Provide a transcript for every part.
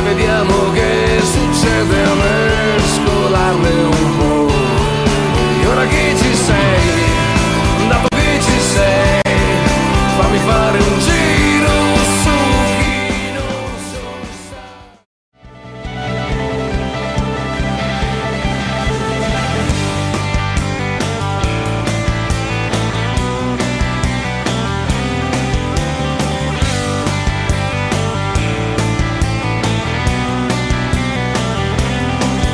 vediamo che succede a mescolarle un po'. E ora che ci sei, dopo che ci sei, fammi fare un giro su chi non so sa.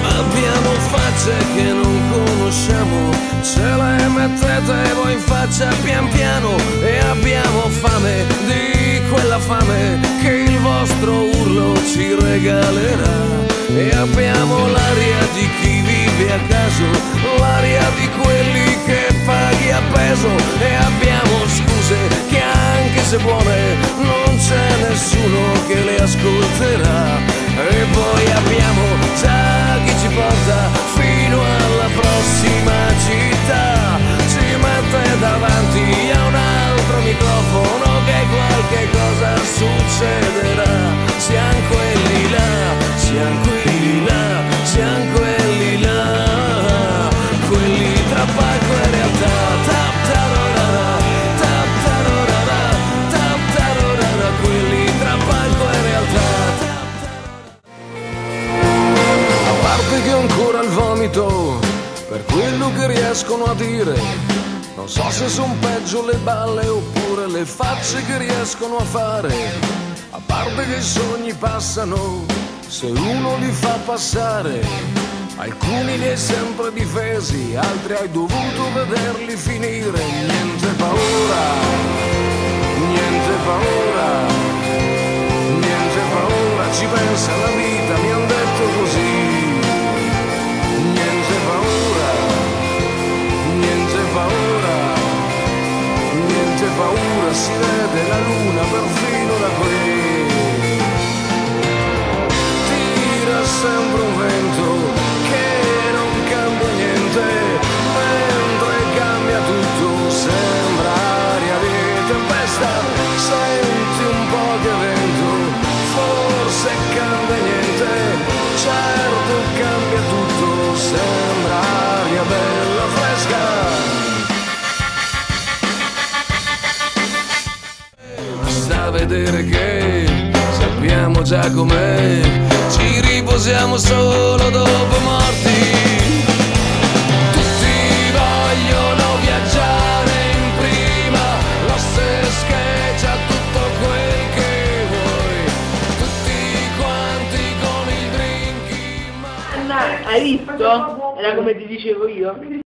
Abbiamo facce che non conosciamo, ce le mettete voi in faccia pian piano, e abbiamo fame di quella fame che il vostro urlo ci regalerà. E abbiamo l'aria di chi vive a caso, l'aria di quelli che paghi a peso, e abbiamo scuse che anche se buone non c'è nessuno che le ascolterà. E poi abbiamo già chi ci porta fino alla prossima città, ci mette davanti a un altro microfono che qualche cosa succederà. Siamo quelli là, siamo quelli là, siamo quelli là, quelli tra palco e realtà. Tap tarorara, tap tarorara, tap tarorara, quelli tra palco e realtà. A parte che ho ancora il vomito per quello che riescono a dire, non so se son peggio le balle oppure le facce che riescono a fare. A parte che i sogni passano se uno li fa passare, alcuni li hai sempre difesi, altri hai dovuto vederli finire. Niente paura, niente paura, niente paura, ci pensa la vita, mi han detto così. Niente paura, niente paura, niente paura, si vede la luna perfino da qui. Tira sempre un vento che non cambia niente, mentre cambia tutto, sembra aria di tempesta. Senti un po' che vento, forse cambia niente, certo cambia tutto, sembra aria bella fresca. Basta vedere che sappiamo già com'è, ci riposiamo solo dopo morti. Tutti vogliono viaggiare in prima, lo scheggia tutto quel che vuoi, tutti quanti con il drink in mano. Hai visto? Era come ti dicevo io.